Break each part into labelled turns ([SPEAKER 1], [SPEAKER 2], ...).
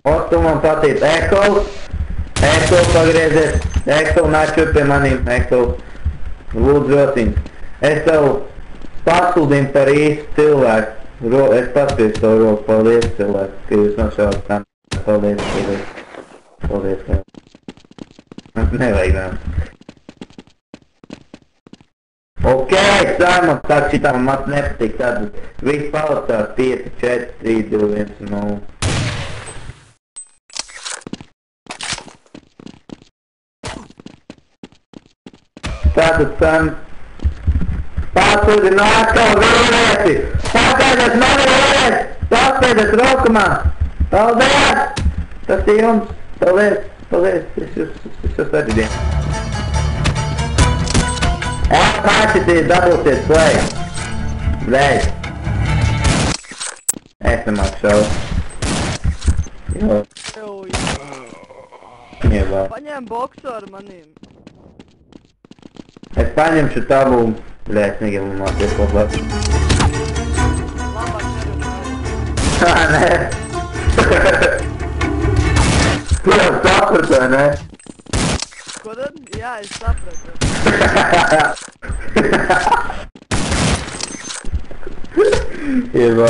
[SPEAKER 1] Otu man patīk Ekols. Ekols pagriezies. Ekols nāc pie manīm. Ekols. Lūdzu rociņus. Es tev pasludinu par īstu cilvēku. Es paspiešu to roku. Paldies cilvēku, ka jūs nošāvat tam. Paldies, paldies. Paldies, ka... Nevajag nāk. Ok, Simon, tā šitā man nepatīk. Tad viss palicās 5, 4, 3, 2, 1, 0. Tātad, Sam, pasludinu atkal vīrieti! Pagaidiet mani vīrieti! Paspēdiet roku man! Paldies! Tas ir jums! Paldies! Paldies! Es jūs atradīju. Pāršitīs, dabūsiet play! Blēj! Es nemāku šaut. Jo. Ievā.
[SPEAKER 2] Paņem boksu ar manīm.
[SPEAKER 1] Es paņemšu tavu, blēs, negribu mācies labāk.
[SPEAKER 2] Labāk nerunāju.
[SPEAKER 1] Ā, nē. Tu jau saprati, vai ne?
[SPEAKER 2] Ko tad? Jā, es sapratu.
[SPEAKER 1] Ievā.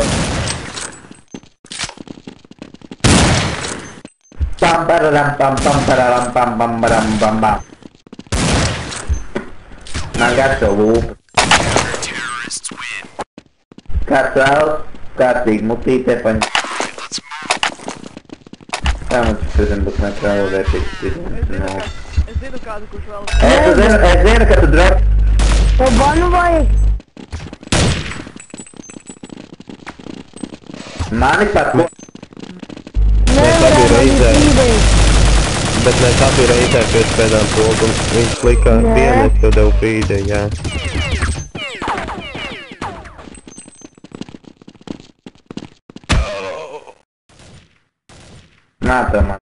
[SPEAKER 1] Pam pararam pam pam pararam pam pam param pam pam. Man garšo lūpa. Kāds vēlas? Kārtīgi mutītē paņem. Tā man šodien būs nekrāla vērtīgs.
[SPEAKER 2] Es zinu kādu, kurš vēl...
[SPEAKER 1] Es zinu, ka tu drop.
[SPEAKER 3] Tev banu vajag?
[SPEAKER 1] Mani par ko?
[SPEAKER 3] Nevarētu īdēt.
[SPEAKER 4] Bet mēs abi reizē pēc pēdām pogu, viņš klika vienu, tu devu pīdi, jā.
[SPEAKER 1] Nāca man.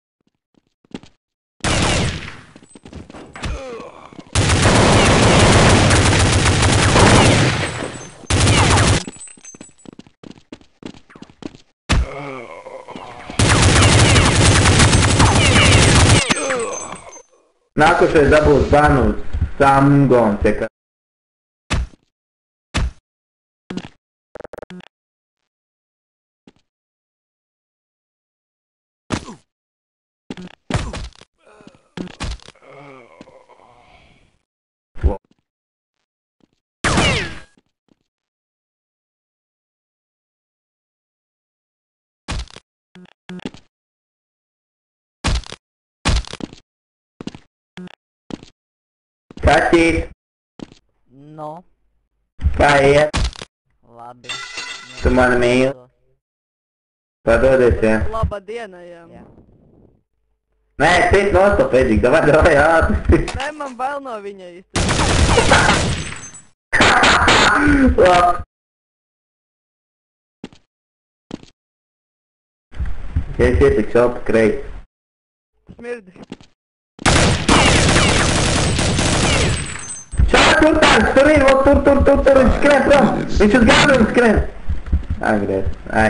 [SPEAKER 1] Nākošais dabūs banu Samgon, tikai. Kaķīt,
[SPEAKER 2] No,
[SPEAKER 1] kā iet?
[SPEAKER 2] labi.
[SPEAKER 1] Tu mani mīli? Padodies, jā?
[SPEAKER 2] Laba diena, jā.
[SPEAKER 1] Nē, sit nosto pēdīgi, davai ātri.
[SPEAKER 2] Nē, man bail no viņa īsti.
[SPEAKER 1] Labi. Ja es ietikšu vēl pa kreisi.
[SPEAKER 2] Smirdi.
[SPEAKER 1] Tur tāds, tur ir, tur, viņš skrien prom. Viņš uz galviem skrien. Agries, ai.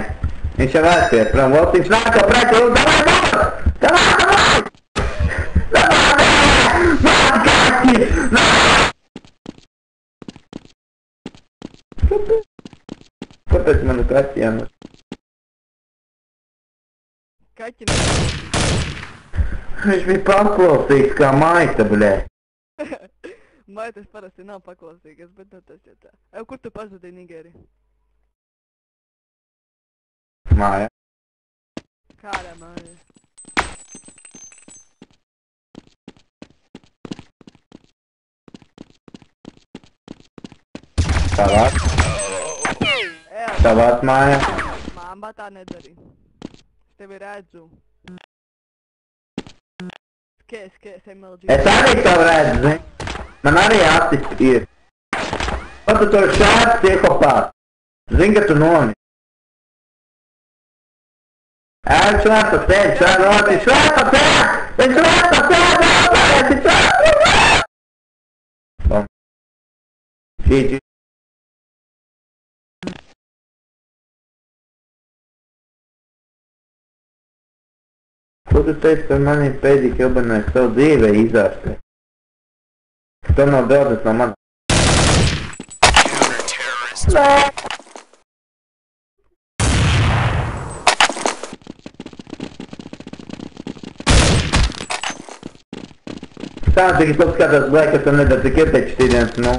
[SPEAKER 1] Viņš jau aizskriet prom, viņš nāk jau preti, davai! Man kaķi! Kāpēc manu kaķi jānos?
[SPEAKER 2] Kaķi ne...
[SPEAKER 1] Viņš bija paklausīgs kā maita, bļē.
[SPEAKER 2] Maitas parasti nav paklausīgas, bet nu tas jau tā. Kur tu pazudīji Nigēriju?
[SPEAKER 1] Māja.
[SPEAKER 2] Kādā māja?
[SPEAKER 1] Tavāt? Tavāt māja?
[SPEAKER 2] Māma tā nedarīja. Es tevi redzu. Skēs, MLG.
[SPEAKER 1] Es arī tev redzu, zini? Man arī acis ir. Pat tu tur šāds psihopāts. Zini, ka tu nomi. Viņš vēl pa sēdi, viņš vēl pa sēdi! Šī Ko tu teici par maniem pēdīgi ilbenēs savu dzīvē izārstē? Tu nav draudzes no manis.
[SPEAKER 3] Nē.
[SPEAKER 1] Tā, cik tu skatās blēkas, tu nedara tik iepēķi šķīdienas, nu.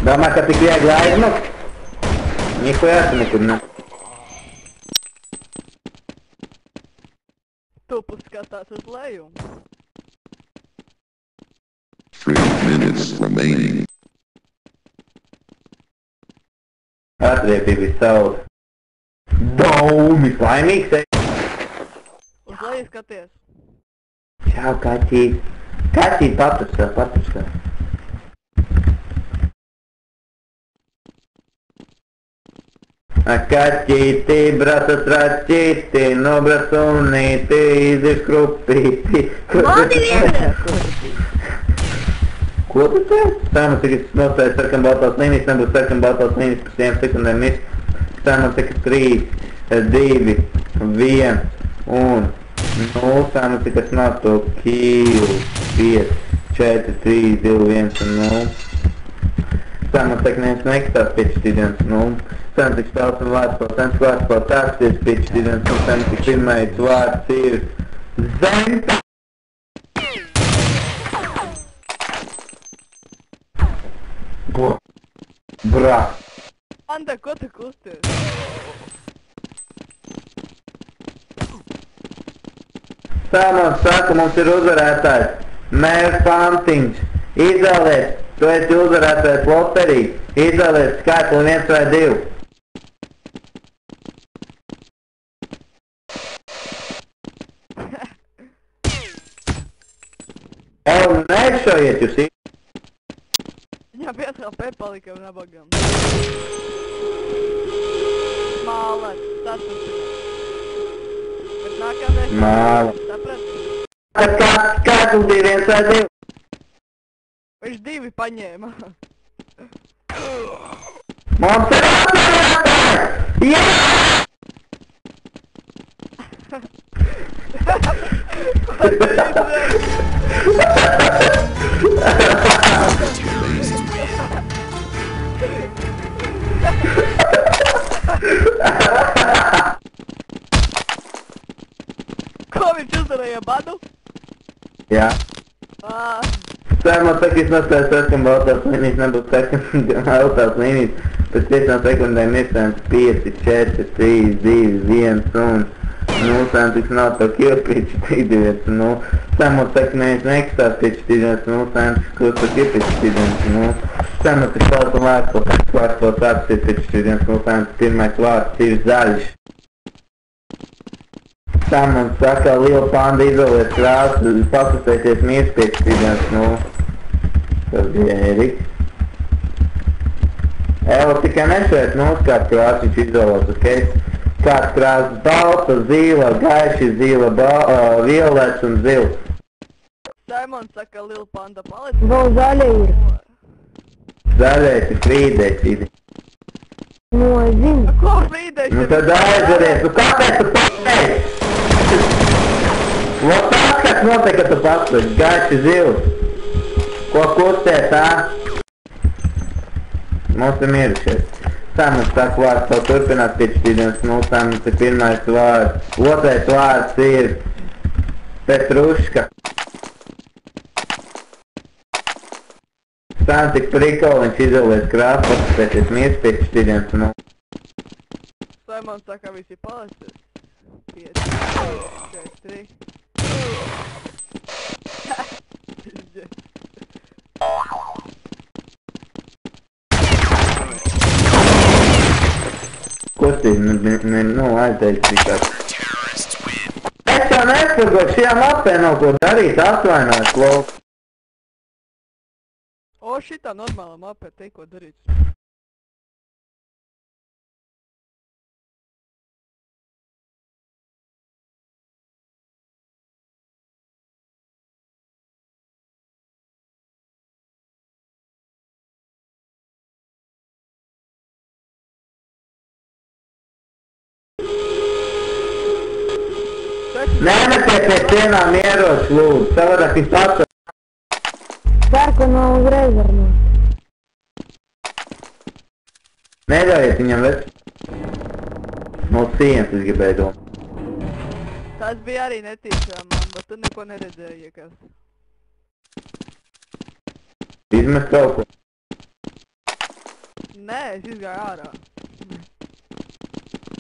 [SPEAKER 1] Domā, ka tik viegli aizmukt? Nihujā tu nekur ne.
[SPEAKER 2] Tupus skatās uz leju.
[SPEAKER 5] 3 minutes remaining.
[SPEAKER 1] Atriebība savs. Daumis, laimīgs,
[SPEAKER 2] Uz leju skaties.
[SPEAKER 1] Čau, kaķīt. Kaķīt patusā. Kaķīti, brata traķīti, nobrasunīti, izkrupīti.
[SPEAKER 3] Mani vienreiz.
[SPEAKER 1] Ko tu teici? Sāma tikai nostājas sarkan baltās līnijas, nebūs sarkan baltās līnijas par 7 sekundēm mis. Sāma tikai 3, 2, 1 un 0. Sāma tikai snato kill 5, 4, 3, 2, 1 un 0. Sāma tikai neviens nekstās 5 šķīdienas 0. Sāma tikai spēles un vārds par tāksties 5 šķīdienas 0. Sāma tikai pirmais vārds ir Zemta. Brā!
[SPEAKER 2] Anda, ko tu kusties?
[SPEAKER 1] Sāmons saka, mums ir uzvarētājs. Mērs Pantiņš. Izvēlies, tu esi uzvarētājs loterī. Izvēlies skaitli 1 vai 2. Nešojiet jūs!
[SPEAKER 2] Viņam 5 HP palika un nabagam. Mālēt, saturpināt. Bet nākamais...
[SPEAKER 1] Māla.
[SPEAKER 2] Saprati?
[SPEAKER 1] Kāds mums bija 1 vai 2?
[SPEAKER 2] Viņš 2 paņēma.
[SPEAKER 1] Mums ir uzvarētājs! Jā!
[SPEAKER 2] Ko viņš uzdarīja badu?
[SPEAKER 1] Jā. Sāma saka, es nostāju sarkan baltās līnijas, nebūs sarkan baltās līnijas. Pēc 5 sekundēm ir sāns 5, 4, 3, 2, 1 un... Nu, sāma tiks nav to kill 5, 3, 2, 1 un 0. Sāma saka, neviens nekstās 5, 4, 1 un 0. Sāma tiks kļūst to kill 5, 4, 1 un 0. Sāma tiks spēles un vārds par tāksties 5, 4, 1 un 0. Sāma tiks pirmais vārds ir zaļš. Sāma saka, liela panda izolies krāsu, pakustēties mīrs 5, 4, 1 un 0. Tas bija Eriks. Eva tikai nešeit kāds krāsu viņš izolās, ok? Kāds krāsas balta, zila, gaiši zila, violets un zils.
[SPEAKER 2] Saimons saka, Lil Panda paliec.
[SPEAKER 3] Vēl zaļa ir.
[SPEAKER 1] Zaļais ir frīdēs.
[SPEAKER 3] Nu, es zinu.
[SPEAKER 2] Ko frīdēs?
[SPEAKER 1] Nu tad aizveries, nu kāpēc tu pateici? Vot tas, kas notiek, ka tu pateici, gaiši zils. Ko kustē tā? Mums ir mirušies. Sāmas saka vārds, vēl turpināt 5 šķīdienas 0, sāmas ir pirmais vārds. Otrais vārds ir Petruška. Sāmas tik prikoli, viņš izolies krāsu, pakustēties mirs 5 šķīdienas 0.
[SPEAKER 2] Saimons saka, visi palicis. 5, 4, 3.
[SPEAKER 1] Kustīgi, nu aizdeļas tikai. Es jau nesagoju, šajā mapē nav ko darīt, atvainojas, lūk.
[SPEAKER 2] O, šitā normāla mapē, te ko darīt.
[SPEAKER 1] Nemetiet pie cienām ieroči, lūdzu, savādāk viņš atcer.
[SPEAKER 3] Sarkano uzreiz var nost.
[SPEAKER 1] Neļaujiet viņam vec. No cienas es gribēju domāt.
[SPEAKER 2] Tas bija arī netīšām, man, bet tu neko neredzēji, kas.
[SPEAKER 1] Izmest kaut ko.
[SPEAKER 2] Nē, es izgāju ārā.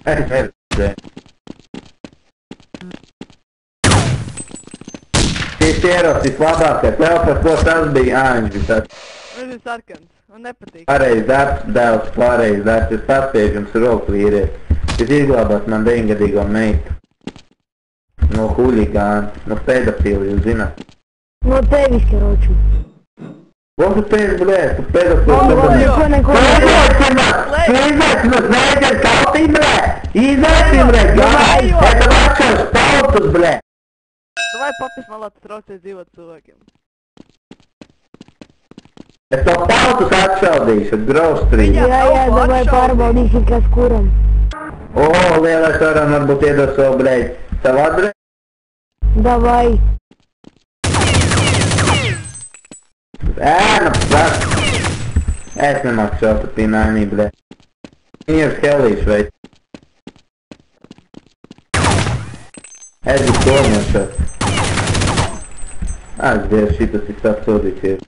[SPEAKER 1] Es neredzēju. Šis ierocis labākais, tev par ko tas bija āņģis.
[SPEAKER 2] Viņš ir sarkans, un nepatīk.
[SPEAKER 1] Pareiz darbs, dēls, pareiz darbs, es paspēju jums roku vīrietis. Es izglābāt man 9-gadīgo meitu. No huligāna, no pedofīla, jūs zināt.
[SPEAKER 3] No tevis, karoči.
[SPEAKER 1] Ko tu teici, blēs, tu pedofīls?
[SPEAKER 3] Neko.
[SPEAKER 1] Izvērsimies, mēģināt kautīt, blē! Izvērsim, blē, gāj! Это vakars pautus, blē!
[SPEAKER 2] Davai papis malā, tu traucies dzīvot cilvēkiem.
[SPEAKER 1] Es to pautus atšaudīšu, graustrīt.
[SPEAKER 3] Jā, davai pārbaudīsim, kas kuram.
[SPEAKER 1] O, lielais varam varbūt iedot savu, blē, savu adresi.
[SPEAKER 3] Davai.
[SPEAKER 1] Nu, prāt. Es nemāku šautu pie nainī, blē. Viņi ir skelīši, vai? Es būtu torņošos. Dievs, šitas ir apsūdīts ir.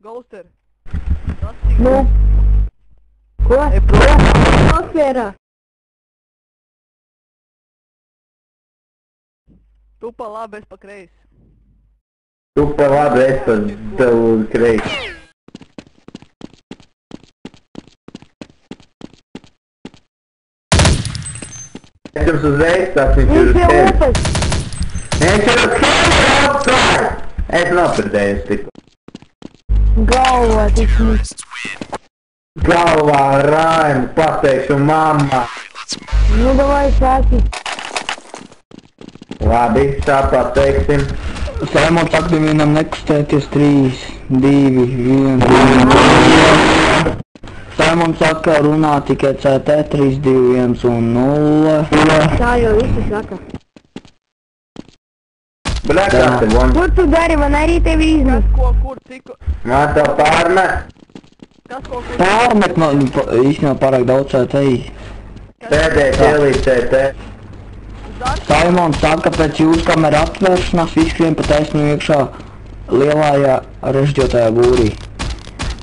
[SPEAKER 2] Ghoster.
[SPEAKER 3] Nu. Ko?
[SPEAKER 2] Ej prom.
[SPEAKER 3] Atmierā.
[SPEAKER 2] Tu pa labi, es pa kreisi.
[SPEAKER 1] Tu pa labi, es pa tev kreisi. Es jums uzreiz tas viņš ir uz
[SPEAKER 3] Viņš jau
[SPEAKER 1] tevi.
[SPEAKER 3] upes.
[SPEAKER 1] Viņš ir uz tevi, outside! Es nopردēju tikko.
[SPEAKER 3] Galvā tiksmīs.
[SPEAKER 1] Galvā raimu, pateikšu mamma.
[SPEAKER 3] Nu, davai sāki.
[SPEAKER 1] Labi, tā pateiksim.
[SPEAKER 6] Saimons saka vienam nekustēties 3, 2, 1. Saimons saka runā tikai CT 3, 2, 1 un 0.
[SPEAKER 3] Tā jau visi saka.
[SPEAKER 1] Blēkās te von.
[SPEAKER 3] Kur tu dari, man arī tevi
[SPEAKER 2] Kas
[SPEAKER 3] izmet.
[SPEAKER 2] ko, kur, cik...
[SPEAKER 1] Man tev pārmet.
[SPEAKER 2] Kas ko, kur...
[SPEAKER 6] Pārmet man īstenībā pārāk daudz CT.
[SPEAKER 1] Pēdējais ielīdzēt te.
[SPEAKER 6] Saimons saka pēc jūsu kameru atvēršanās viskrien pa taisnu iekšā lielājā režģotajā būrī.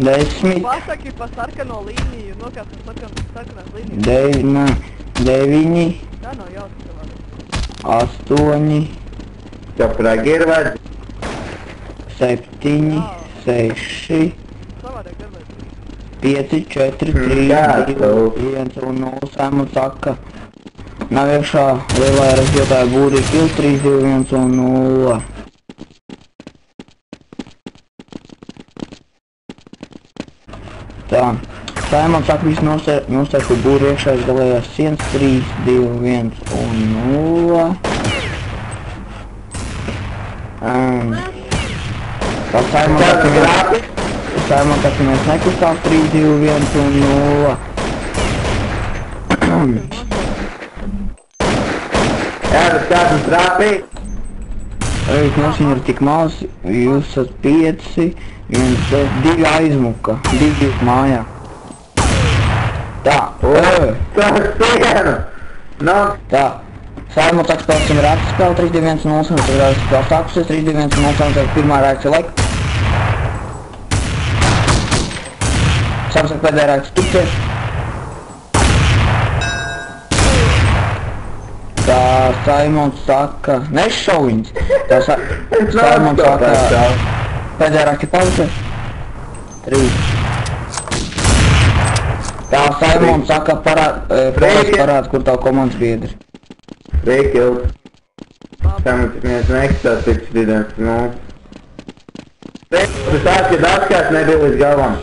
[SPEAKER 6] 10,
[SPEAKER 2] Pasaki pa sarkano līniju, nokāp pa sarkanās līnijas.
[SPEAKER 6] 9,
[SPEAKER 2] Tā nav jautri savādāk.
[SPEAKER 6] 8,
[SPEAKER 1] Tev pragi ir vajadz.
[SPEAKER 6] 7, 6,
[SPEAKER 2] Savādāk darbēt.
[SPEAKER 6] 5, 4, 3,
[SPEAKER 1] Jā,
[SPEAKER 6] 2, 1 un 0. Saimons saka, nav iekšā lielajā režģotajā būrī kils 3, 2, 1 un 0. Tā. Saimons saka, visu nostāju būri iekšā galējās sienas 3, 2, 1 un 0. Tā Saimons saka, mēs nekustās 3, 2, 1 un 0.
[SPEAKER 1] Jā, tas kādam trāpīt.
[SPEAKER 6] Reiz mums viņi ir tik maz, jūs esat 5, 2 aizmuka, 2 mājā. Tā,
[SPEAKER 1] Tas sienu. Nu,
[SPEAKER 6] tā. Saimons saka, spēlēsim rēku spēli 3, 2, 1 un 0, un tad rēku spēle sākusies 3, 2, 1 un 0, un tad pirmā reakcija laika. Saimons saka, pēdējā reakcija tukties. Tā Saimons saka, nešau viņas. Tā Saimons saka, pēdējā reakcija pauzēs. 3. Tā Saimons saka, parād, kur tavu komandas biedri.
[SPEAKER 1] Reiki jau. Saimons, mēs nekstās tik šķidens, nu. Reiki, tas tāds, ka dažkārt nebija līdz galam.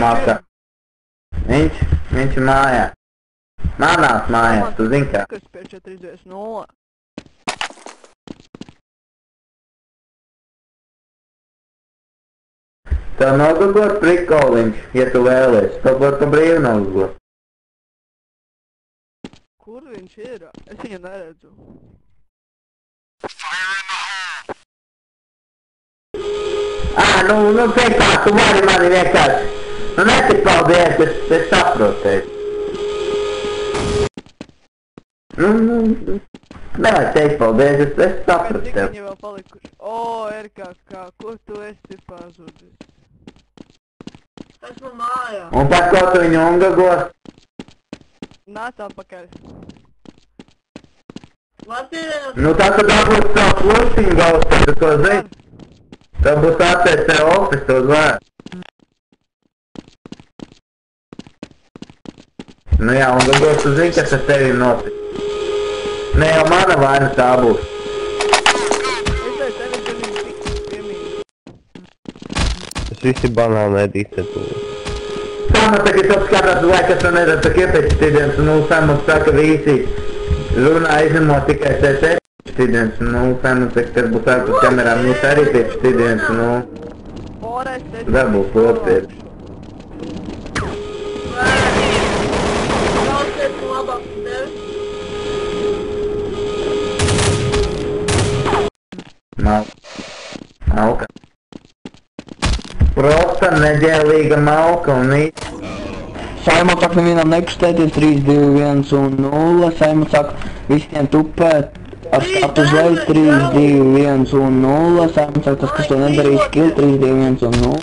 [SPEAKER 1] Mākā. Viņš ir mājā. Manās mājās, tu zini kā.
[SPEAKER 2] Kas pie 4, 2, 0.
[SPEAKER 1] Tev nogagot prikoliņš, ja tu vēlies. Tev var pa brīvu nogagot.
[SPEAKER 2] Kur viņš ir? Es viņu neredzu.
[SPEAKER 1] Nu, teikt tā, tu vari mani vienkārši. Nu, netik paldies, es saprotu tevi. Nevajag teikt paldies, es saprotu
[SPEAKER 2] Cik
[SPEAKER 1] tevi.
[SPEAKER 2] viņi vēl palikuši? O, RKK, kur tu esi pazudis? Esmu mājā.
[SPEAKER 1] Un par ko tu viņu ungagos?
[SPEAKER 2] Nāc atpakaļ.
[SPEAKER 1] Nu, tā tu dabūs savu plusiņu galvas, tu to zini. Tev būs atceļ tev ofis, to zvēr. Nu jā, ungagos tu zini, kas ar tevi notic. Ne jau mana vaina tā būs.
[SPEAKER 2] Es tevi zinu tik piemīļu.
[SPEAKER 4] Es visi banāni ēdīšu te tu.
[SPEAKER 1] Samat tagad apskatās, vai kas tu neredz tak iepēcīdienas, nu Samat saka visi runā izņemot tikai tēt iepēcīdienas, nu Samat saka, kas būs ārpus kamerām, nu arī iepēcīdienas, nu
[SPEAKER 2] Borais, es
[SPEAKER 1] dabūs lopties. Malka. Prosta neģēlīga malka un
[SPEAKER 6] Saimons saka nevienam nekustēties 3, 2, 1 un 0. Saimons saka visiem tupēt ar skatu uz leju 3, 2, 1 un 0. Saimons saka tas, kas to nedarīs, kill 3, 2, 1 un 0.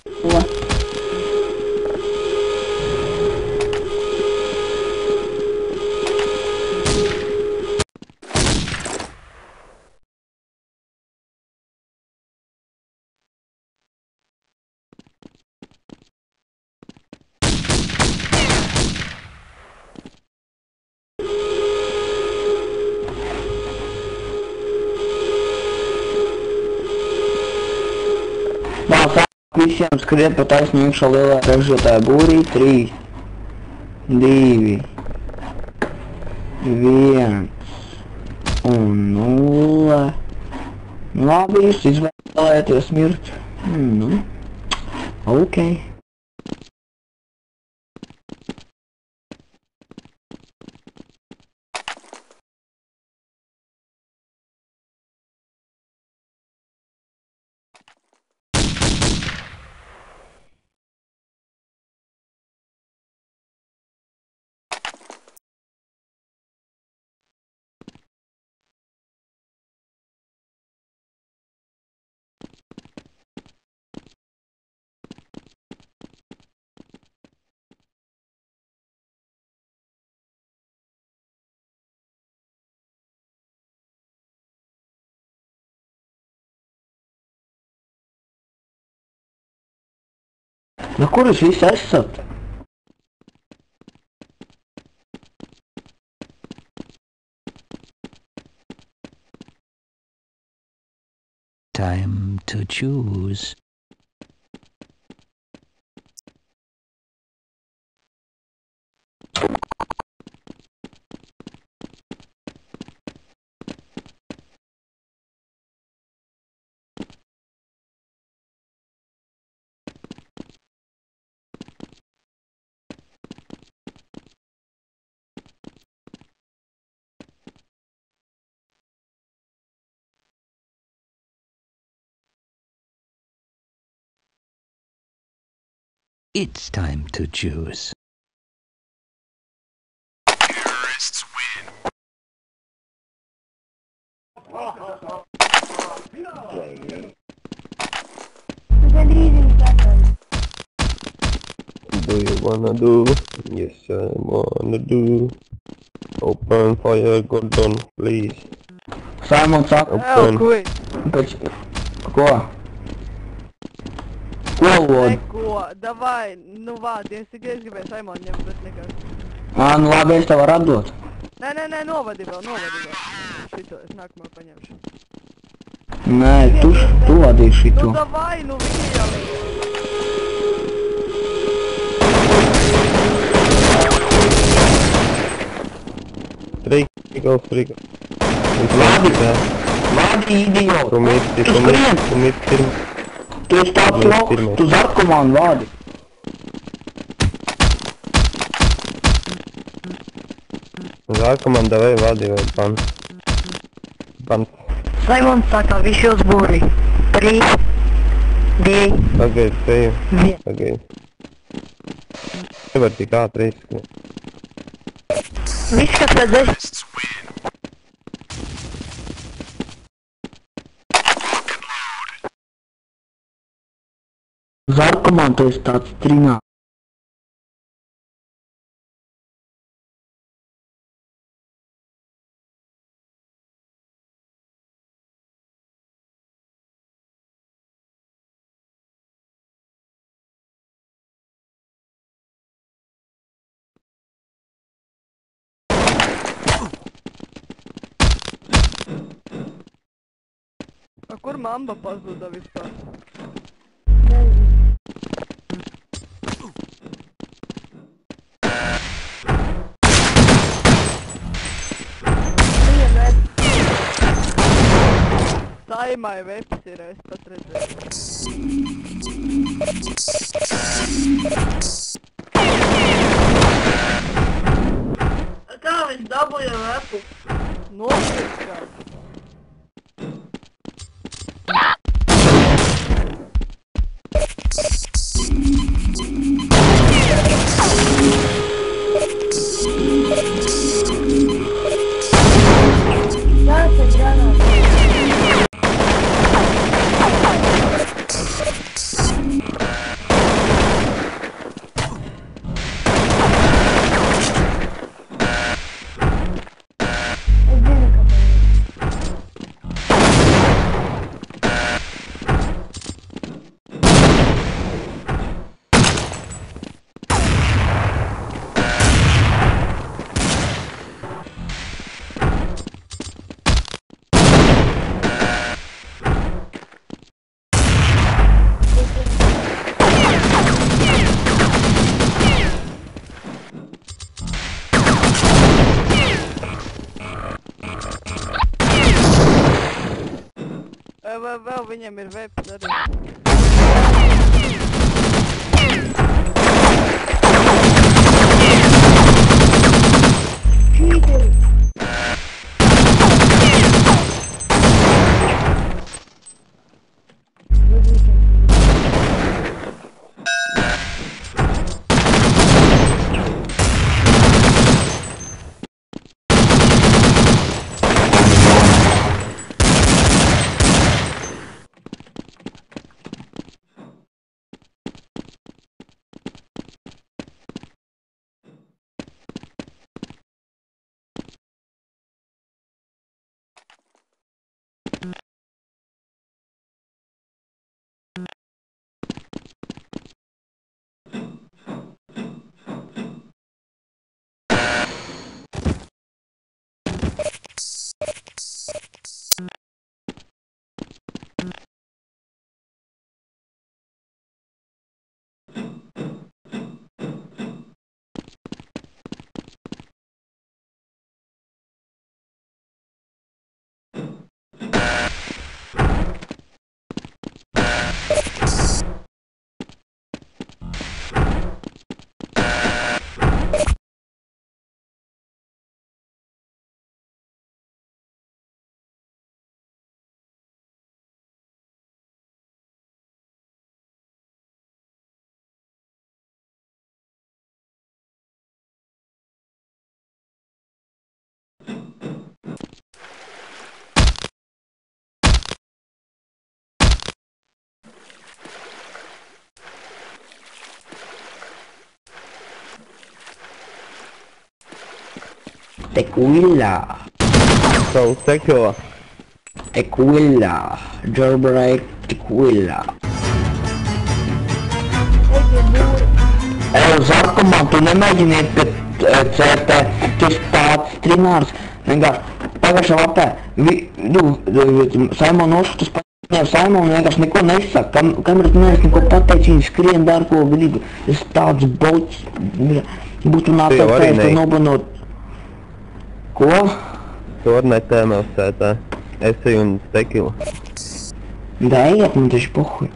[SPEAKER 6] Visiem skriet pa taisnu iekšā lielā priekšrotāja būrī 3, 2, 1 un 0. Labi, jūs izvēlēties mirt. Nu, ok. Nu, kur jūs visi esat?
[SPEAKER 7] Time to choose. It's time to choose.
[SPEAKER 5] Terrorists win.
[SPEAKER 4] Do you wanna do? Yes, I wanna do. Open fire, Gordon, please.
[SPEAKER 6] Saimons saka,
[SPEAKER 4] Open.
[SPEAKER 2] Ko?
[SPEAKER 6] pēc... Ko? Ko lod?
[SPEAKER 2] Neko, davai, nu vādi, es gribēju Saimonu ņemt, bet nekas.
[SPEAKER 6] Nu labi, es tev varu atdot.
[SPEAKER 2] Nē, novadi vēl. Šito, es nākamā paņemšu.
[SPEAKER 6] Nē, tu vadīsi šito.
[SPEAKER 2] Nu davai, nu viņi jau.
[SPEAKER 4] Friko.
[SPEAKER 6] Vadi, idiot!
[SPEAKER 4] Tu mirsti.
[SPEAKER 6] Tu esi tāds
[SPEAKER 4] Mēs
[SPEAKER 6] loks,
[SPEAKER 4] pirmie.
[SPEAKER 6] tu zarkomānu vādi.
[SPEAKER 4] Zārkomanda vai vadi vai pan.
[SPEAKER 3] Saimons saka, visi uzbūri. 3, 2,
[SPEAKER 4] Pagaid, teju.
[SPEAKER 3] 1.
[SPEAKER 4] Pagaid. Nevar tik ātri izskriet.
[SPEAKER 3] Viss, kas redzēs.
[SPEAKER 5] Terrorists win.
[SPEAKER 6] Zarkomānu tu esi tāds trinā.
[SPEAKER 2] A kur mamba pazuda vispār? Saimai veps ir, es pat redzēju.
[SPEAKER 3] Kā viņš dabūja vepu?
[SPEAKER 2] Nopirkās. Vēl viņam ir veps arī.
[SPEAKER 6] Tequila.
[SPEAKER 4] So secure.
[SPEAKER 6] Tequila. Jailbreak tequila. Zarkomānu tu nemēģiniet pie CT, tu esi tāds trimārs. Vienkārši pagājušā lapē, Saimon uzskatās paņēma Saimonu un vienkārši neko nesaka. Kamēr tu neesi neko pateicis, viņi skrien dar ko brīdi. Es tāds bots, būtu nāpēc to nobanot. Ko?
[SPEAKER 4] Tu vari netēmēt CT. Esi un tequila.
[SPEAKER 6] Da ejiet, man taču pohuj.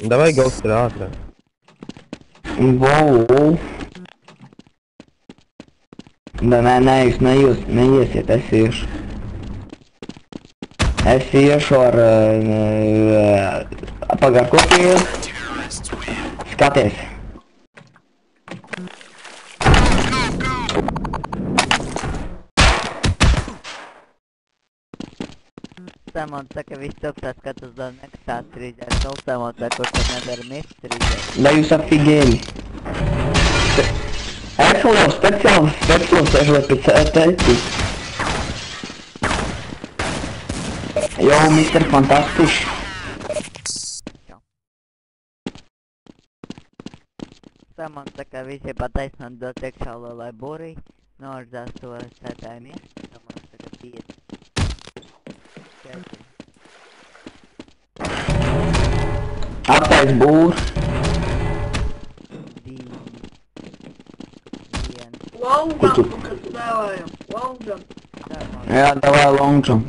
[SPEAKER 4] Davai Ghost ir ātrāk.
[SPEAKER 6] Wow. Nē, jūs neiesiet, es iešu. Es iešu ar... Pagār, ko tu ies? Skaties.
[SPEAKER 8] Samon saka, viss topsās, kad uz daudz nekasās strīdēt. Samon saka, kur tu nedara mirst strīdēt.
[SPEAKER 6] Da jūs apfigēļi. Excellent, speciāls sežot pēc tēti. Jo, Mr. Fantastisch.
[SPEAKER 8] Samon saka, visi pataisnot dot iekšālo, lai burī norzās to sētājumies. Samon saka, 5. 4.
[SPEAKER 6] Aptais būr.
[SPEAKER 8] 2. 1.
[SPEAKER 2] Long jump, kad spēlējam. Long jump.
[SPEAKER 6] Jā, davai long jump.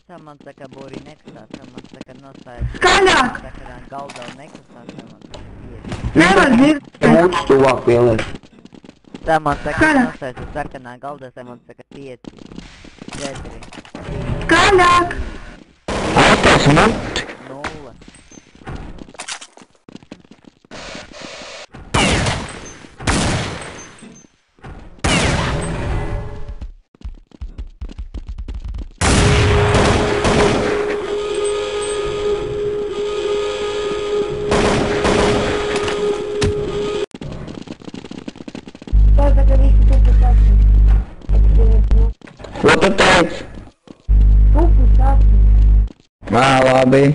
[SPEAKER 8] Samon saka, burī nekasās. Samon saka, nostājas.
[SPEAKER 2] Skaļāk!
[SPEAKER 8] Sakarā galdā nekasās. Samon saka, 5.
[SPEAKER 2] Nevar dzirdēt.
[SPEAKER 6] Mūts tuvāk pieliet.
[SPEAKER 8] Samon saka,
[SPEAKER 2] Skaļāk!
[SPEAKER 8] nostājas uz sarkanā galdā. Samon saka, 5. 4.
[SPEAKER 2] Skaļāk!
[SPEAKER 6] Aptais mut.
[SPEAKER 8] 0.
[SPEAKER 6] Ko tu teici? Ā, labi.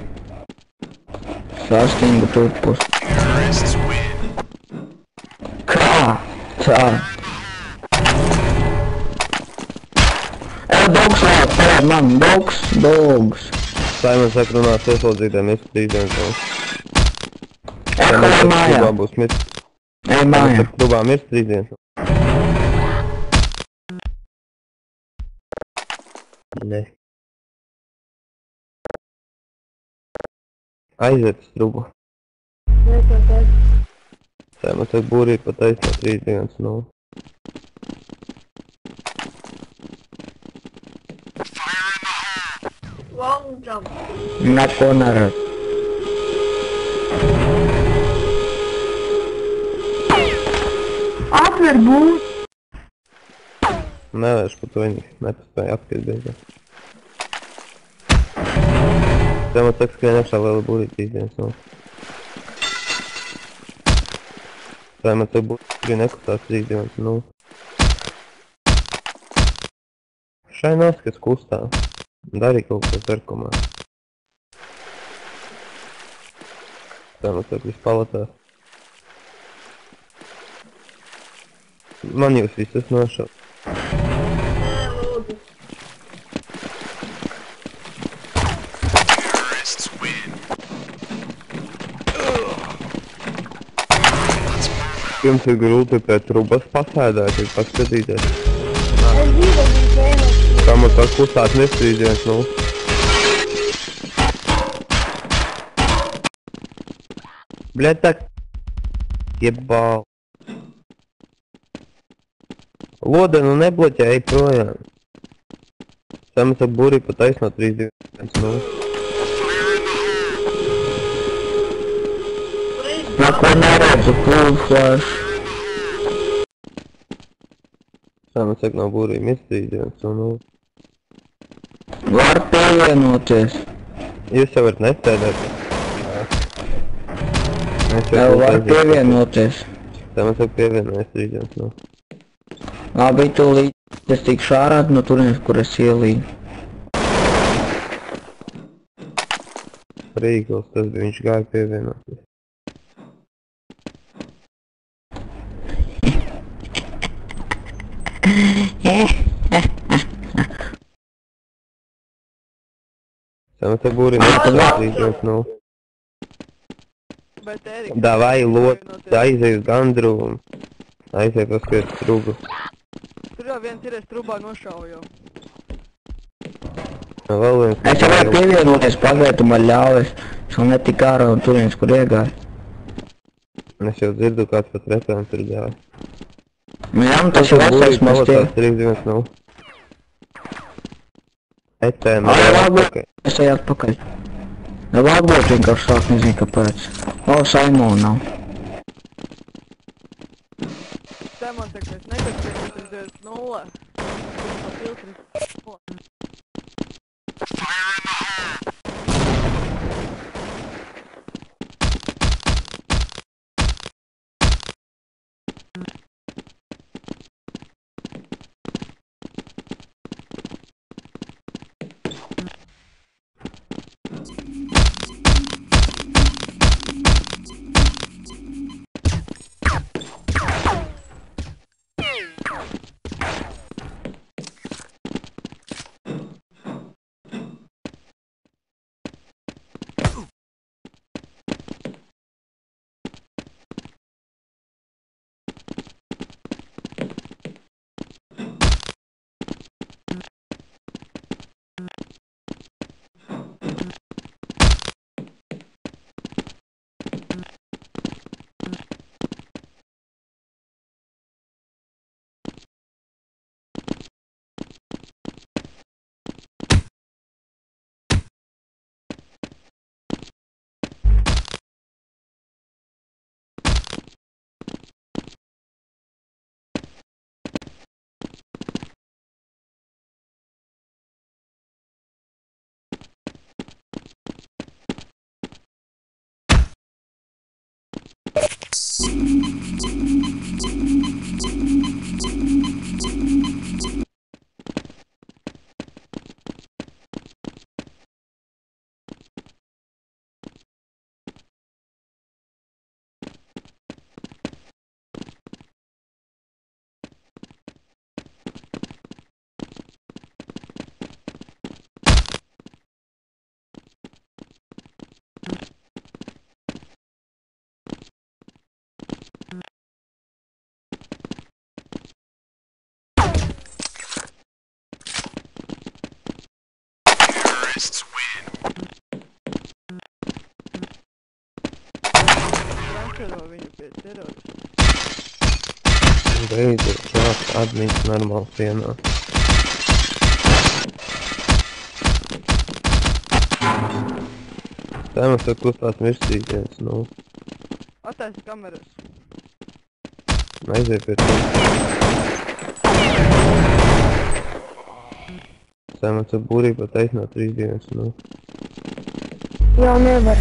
[SPEAKER 6] Sastingu tupus.
[SPEAKER 5] Terrorists win.
[SPEAKER 6] Kā? Tā. Dogs nāk, parād man. Dogs.
[SPEAKER 4] Saimons saka runāt ieslodzītēm mirst trīsdienas nav.
[SPEAKER 6] Ej, mājā.
[SPEAKER 4] Klubā būs mirst.
[SPEAKER 6] Ej, mājā.
[SPEAKER 4] Klubā mirst trīsdienas nav. Ne. Aiziet uz trubu. Saimons saka būrī pataisnot trīsdienas nav.
[SPEAKER 2] Long jump.
[SPEAKER 6] Neko neredz.
[SPEAKER 2] Atver būt.
[SPEAKER 4] Nevērš pat viņi nepaspēja apskriet beigās. Saimons saka, skrien iekšā vēl būrī trīsdienas nav. Saimons saka būrī nekustās trīsdienas nav. Šai nas, kas kustā. Dari kaut ko sarkomā. Saimons saka, viss palatās. Man jūs visus nošaut.
[SPEAKER 5] Terrorists win.
[SPEAKER 4] Jums ir grūti pēc trubas pasēdēt, ir paskatīties. Saimons saka, kustās nestrīdienas nav. Bļet, tak... Jebāl. Lode nu nebloķē, ej projām. Saimons saka, būrī pataisnot trīsdienas nav.
[SPEAKER 6] Neko neredzu, full flash.
[SPEAKER 4] Saimons saka, nav būrī mirst trīsdienas nav.
[SPEAKER 6] Var pievienoties.
[SPEAKER 4] Jūs jau varat nesēdēt.
[SPEAKER 6] Jau var pievienoties.
[SPEAKER 4] Saimons saka, pievienojas trīsdienas nav.
[SPEAKER 6] Labi, tūlīt es tikšu ārā no turienes, kur es ielīju.
[SPEAKER 4] Rīgls, tas bija, viņš gāja pievienoties. Saimons saka, būrī nekustās trīsdienas nav.
[SPEAKER 2] Bet Erika...
[SPEAKER 4] Davai, lod, aizej uz gandru un aizej paskriet trubu.
[SPEAKER 2] Tur jau viens ir, es trubā nošauju.
[SPEAKER 4] Vēl viens.
[SPEAKER 6] Es jau varu pievienoties, pagaidu man ļaujas. Es vēl netika ārā un turienes, kur iegāja.
[SPEAKER 4] Es jau dzirdu, kāds pat repēm tur gāja.
[SPEAKER 6] Nu jā, nu tas jau esais mēs tie.
[SPEAKER 4] 3-2-0. ETM
[SPEAKER 6] Ai, labi.
[SPEAKER 4] atpakaļ.
[SPEAKER 6] Es eju atpakaļ. Ja vāgbot vienkārši sāk, nezinu kāpēc. O, Saimona nav.
[SPEAKER 2] Saimons saka, es nekasties 3-0. Pa filtri 0.
[SPEAKER 5] Terrorists win.
[SPEAKER 2] Rakaro viņu pie teroristu.
[SPEAKER 4] Beidzot, šāds admins normāls vienā. Tēmas var kustās mirstīties, nu.
[SPEAKER 2] Attaisi kameras.
[SPEAKER 4] Aiziet pie tā. Tēmas var būrī pat aiznāt 3-2, nu.
[SPEAKER 3] Jau nevar.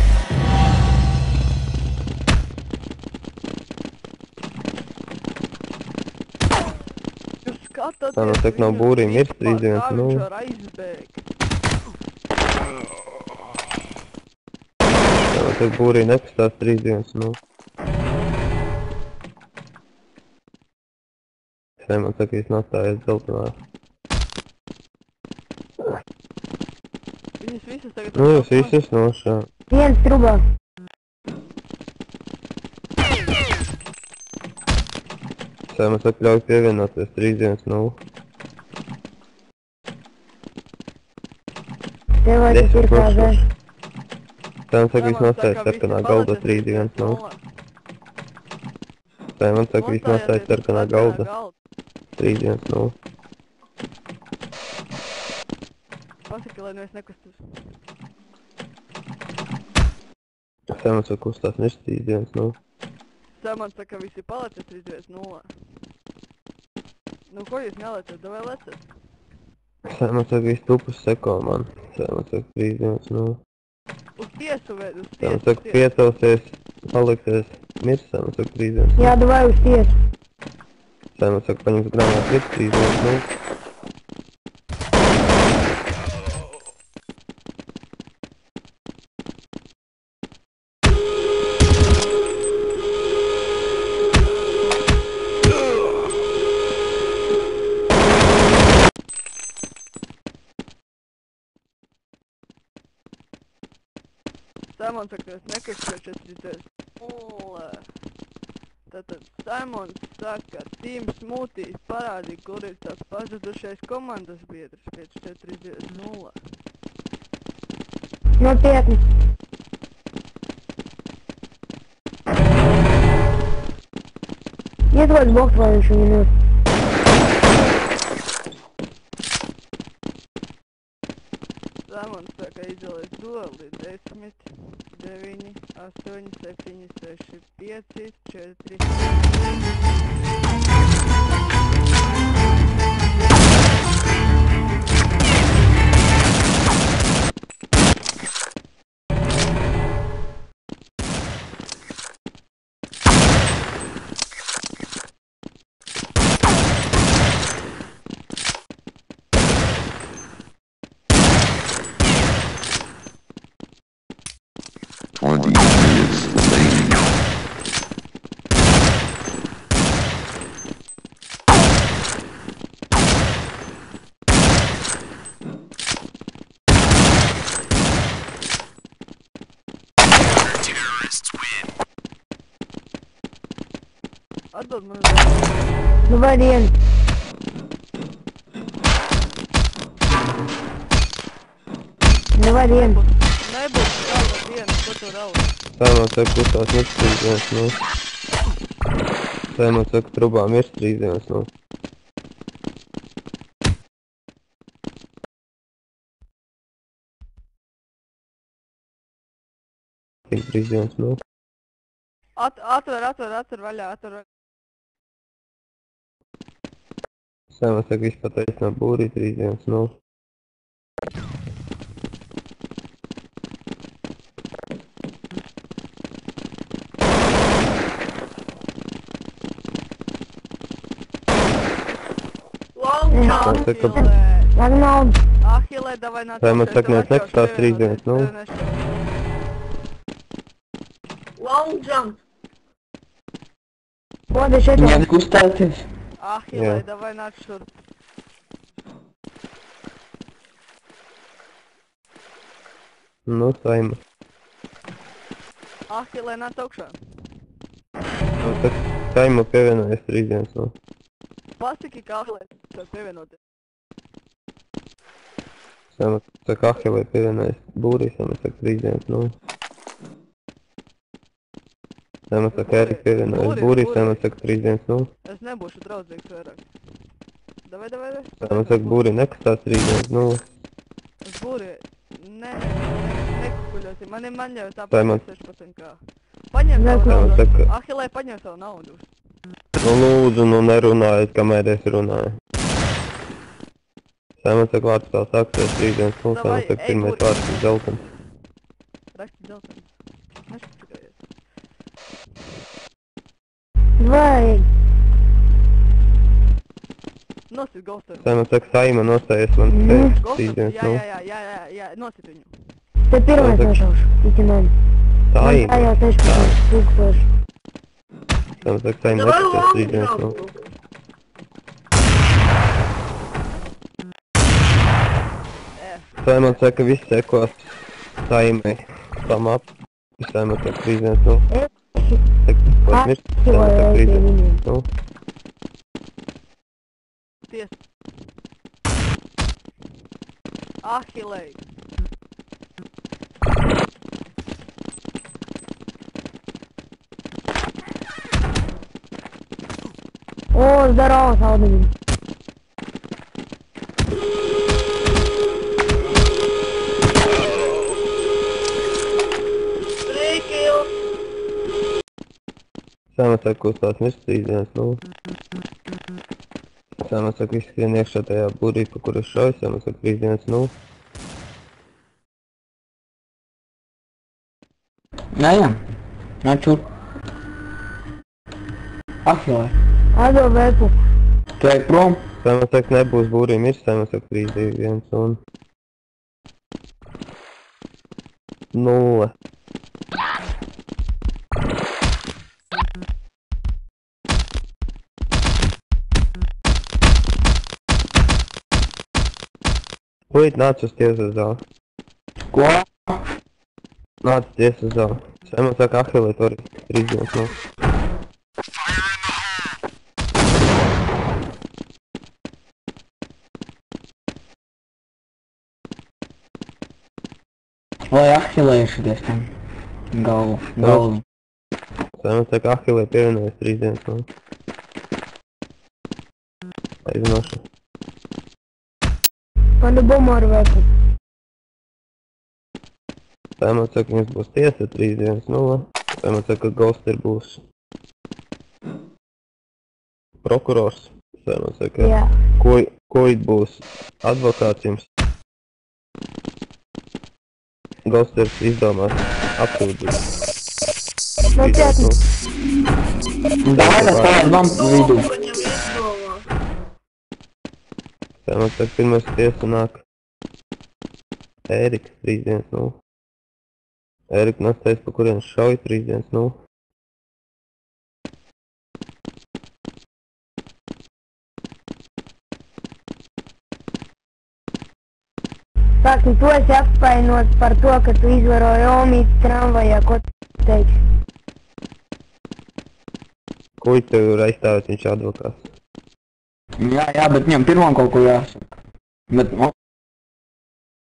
[SPEAKER 2] Jūs skatāties
[SPEAKER 4] Tēmas saka, nav būrī mirst 3-2,
[SPEAKER 2] Kā
[SPEAKER 4] nu.
[SPEAKER 2] viņš var aizbēgt?
[SPEAKER 4] Tēmas var būrī nekustās 3-2, nu. Tēmas saka, viņš nostājies dzeltenā.
[SPEAKER 2] Viņas visas tagad...
[SPEAKER 4] Nu, jūs visus nošā.
[SPEAKER 3] Viens trubā.
[SPEAKER 4] Tēmas saka, ļauj pievienoties 3-2-0.
[SPEAKER 3] Tev vai tas ir kā zēs.
[SPEAKER 4] Tēmas saka, viņš nostājas sarkanā galda 3-2-0. Tēmas saka, viņš nostājas sarkanā galda 3-2-0.
[SPEAKER 2] Pasaki, lai neviens nekustas.
[SPEAKER 4] Tēmas saka, kustās mirst 3-2-0.
[SPEAKER 2] Samants saka, visi palieciet 3-0. Nu, ko jūs neliecat? Davai lecet.
[SPEAKER 4] Tēmas saka, viņš tupus seko man. Tēmas saka, 3-2-0.
[SPEAKER 2] Uz tiesu vēd, uz
[SPEAKER 4] Tēmas
[SPEAKER 2] tiesu.
[SPEAKER 4] saka, pietausies, paliksies mirst. Tēmas saka, 3-2-0.
[SPEAKER 3] Jā, davai uz tiesu.
[SPEAKER 4] Tēmas saka, paņems grāmāt likt 3-2-0.
[SPEAKER 2] Saimons saka, es nekastu 4-0. Tātad Saimons saka, Team Smoothies parādīja, kur ir tāds pazudušais komandas biedrs pēc 4-0.
[SPEAKER 3] Nopietni. Iedod boks, lai viņš viņu nevar.
[SPEAKER 2] Saimons saka izvēlēt doli 10, 9, 8, 7, 6, 5, 4.
[SPEAKER 5] Terrorists win.
[SPEAKER 2] Atdod man
[SPEAKER 3] Nu vai dienu. Nu vai dienu.
[SPEAKER 2] nebūs galva diena, ko tu rauj.
[SPEAKER 4] Saimons saka, kustās mirs 3-1-0. Saimons saka, trubā mirs 3-1-0. Tik 3-1-0.
[SPEAKER 2] Atver vaļā, atver vaļā.
[SPEAKER 4] Saimons saka, viss pateicinā būrī 3-1-0. Saimons saka,
[SPEAKER 3] Labi naudu.
[SPEAKER 2] Ahilē, davai nāc.
[SPEAKER 4] Saimons saka, mēs nekustās 3-1-0.
[SPEAKER 3] Long jump. Kodē šeit
[SPEAKER 6] Viņam kustēties.
[SPEAKER 2] Ahilē,
[SPEAKER 4] Jā.
[SPEAKER 2] davai nāc šurp.
[SPEAKER 4] Nu, Saimons.
[SPEAKER 2] Ahilē, nāc augšā.
[SPEAKER 4] Saimons saka, Saimons pievienojas 3-1-0.
[SPEAKER 2] Pasaki, ka Ahilē tev pievienoties.
[SPEAKER 4] Saimons saka, Ahilē pievienojas būrī, Saimons saka 3-1-0. Saimons saka, Erika pievienojas būrī, Saimons saka 3-1-0.
[SPEAKER 2] Es nebūšu draudzīgs vairāk. Davai.
[SPEAKER 4] Saimons saka, būrī nekustās 3-1-0.
[SPEAKER 2] Es būri, nekukuļosim. Man jau tāpēc
[SPEAKER 4] Saimons.
[SPEAKER 2] 16 kā. Paņem savu
[SPEAKER 4] Saimons
[SPEAKER 2] naudu.
[SPEAKER 4] saka,
[SPEAKER 2] Ahilē, paņem savu naudu.
[SPEAKER 4] nu lūdzu, nu nerunājiet, kamēr es runāju. Saimons saka, vārds tā sāksies 3-1-0. Saimons saka, pirmais vārds ir Zeltens.
[SPEAKER 2] Raksti dzeltens. Nešķirgājies.
[SPEAKER 3] Vajag.
[SPEAKER 2] Nosit Ghosteru.
[SPEAKER 4] Saimons saka, Saima nostājies man pēc
[SPEAKER 2] Ghosteru,
[SPEAKER 4] 3-1-0.
[SPEAKER 2] jā, nosit viņu.
[SPEAKER 3] Te pirmais nošaušu. Tiki man. Tā
[SPEAKER 4] Saima.
[SPEAKER 3] jau 16 tūkstoši.
[SPEAKER 4] Saimons saka, Saima nekustās 3-1-0. Saimons saka, viss sekos Saimai. Tam ap. Saimons saka 3-1-0. Saka, ko es mirst? Saimons saka 3-1-0.
[SPEAKER 2] Ties. Ahilē.
[SPEAKER 3] О, здорово, Салдовин.
[SPEAKER 4] Saimons saka, kustās mirst 3-1-0. Saimons saka, viss skrien iekšā tajā būrī, pa kur es šauju. Saimons saka 3-1-0.
[SPEAKER 6] Jā. Nāc šurp. Ahilē.
[SPEAKER 3] Atdod vepu.
[SPEAKER 6] Tu ej prom.
[SPEAKER 4] Saimons saka, nebūs būrī mirst. Saimons saka 3-2-1 un 0. Puīt, nāc uz tiesas zāli.
[SPEAKER 6] Ko?
[SPEAKER 4] Nāc tiesas zāli. Saimons saka, Ahilē, tu arī 3-1-0.
[SPEAKER 6] Lai ahilējušies tam. Galvu.
[SPEAKER 4] Saimons saka, Ahilē pievienojas 3-1-0. Aiznošu.
[SPEAKER 3] По-любому рвете.
[SPEAKER 4] Saimons saka, jums būs tiesa 3-1-0. Saimons saka, Ghoster būs prokurors. Saimons saka,
[SPEAKER 3] Jā.
[SPEAKER 4] Koid būs advokāts jums. Ghosters izdomās apsūdzīt.
[SPEAKER 3] Nopietni.
[SPEAKER 6] Давай stāvēt man vidū.
[SPEAKER 4] Saimons saka, pirmais tiesa nāk Ēriks 3-1-0. Ērika nasteiz, pa kurien šauj 3-1-0.
[SPEAKER 3] Tak, un tu esi apvainots par to, ka tu izvaroji Omīti tramvajā, ko tu teiksi?
[SPEAKER 4] Koid tev ir aizstāvēt, viņš advokāts.
[SPEAKER 6] Jā, bet viņam pirmam kaut ko jāsaka. Bet,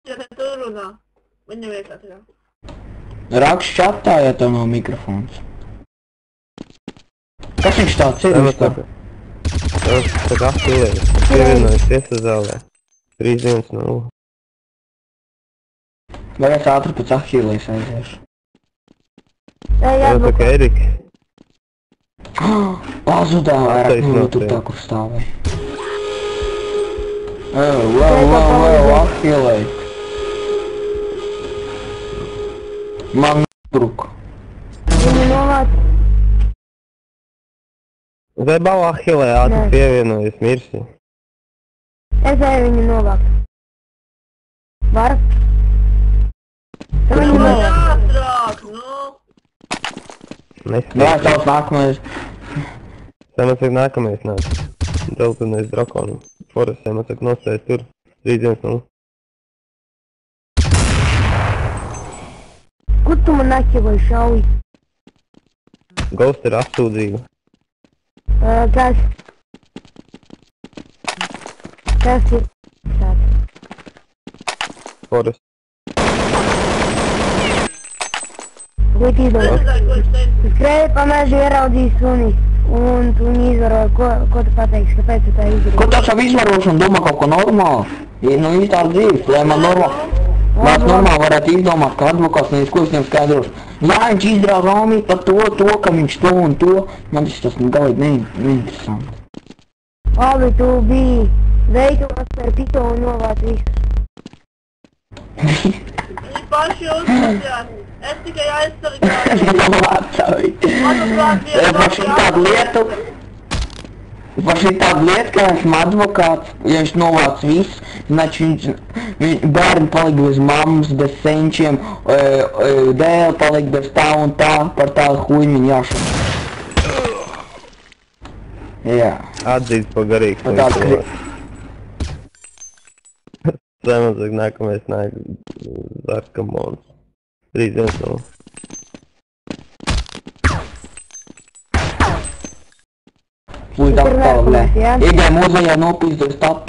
[SPEAKER 2] Ja tu runā, viņa vienkārši jā.
[SPEAKER 6] raksts čatā, ja tev nav mikrofons. Kas viņš tāds ir
[SPEAKER 4] Saimons
[SPEAKER 6] vispār?
[SPEAKER 4] saka, saka apsūlējies. Pievienojas tiesa zālē. 3-1-0.
[SPEAKER 6] Vai es ātri pēc Ahīlijas aiziešu?
[SPEAKER 3] Ej,
[SPEAKER 4] Saimons saka,
[SPEAKER 3] advokāt.
[SPEAKER 4] Ērika.
[SPEAKER 6] Pazudā vairāk
[SPEAKER 4] Attaisnot,
[SPEAKER 6] tur
[SPEAKER 4] jā.
[SPEAKER 6] tā, kur stāvēja. Wow, Ahīlija. Man bruk.
[SPEAKER 3] Viņa novāc.
[SPEAKER 4] Vai bau Ahilē ātri
[SPEAKER 3] Nē.
[SPEAKER 4] pievienojas mirsi?
[SPEAKER 3] Es eju viņu novākt. Var? Tu viņu novākt.
[SPEAKER 2] Ātrāk, nu!
[SPEAKER 6] Jā,
[SPEAKER 4] Nespēj.
[SPEAKER 6] tavs nākamais.
[SPEAKER 4] Saimons saka, nākamais nāk. Deltunais drakonam. Forest Saimons saka, nostājas tur. 3-1-0.
[SPEAKER 3] Kur tu man naķivoji šauji?
[SPEAKER 4] Ghost ir apsūdzība.
[SPEAKER 3] Kas? Kas ir tāds?
[SPEAKER 4] Forest.
[SPEAKER 3] Ko tu izdomā? Skrēja pa mežu ieraudzīja suni. Un tu viņu izvaroji. Ko tu pateiksi? Kāpēc tu tā
[SPEAKER 6] Ko
[SPEAKER 3] izdarīji?
[SPEAKER 6] tu savu izvarošanu domā kaut ko normālu? Ir nu īsti tāds dzīves, lai man normāli. Mēs normāli varētu izdomāt, ka advokāts nevis ko es viņam skaidros. Jā, viņš izdarā Romī par to, ka viņš to un to. Man tas galīgi neinteresanti.
[SPEAKER 3] Labi, tu biji veikalos ar pito un novāc visus.
[SPEAKER 2] Viņi paši uzstāstījās. Es tikai aizsargāju.
[SPEAKER 6] Par šī tādu lietu, ka esmu advokāts, ja viņš novāc visu, znači bērni palika bez mammas, bez senčiem, dēli palika bez tā un tā, par tādu huņu viņu jāšana. Jā.
[SPEAKER 4] Atzīts pa garīgs.
[SPEAKER 6] Pa tādu
[SPEAKER 4] Saimons saka, nākamais nāk Zarkamons. 3-1-0.
[SPEAKER 6] Lūdzu, apstāvlē.
[SPEAKER 3] Jā.
[SPEAKER 6] Iegāja muzejā nopīzdot statu.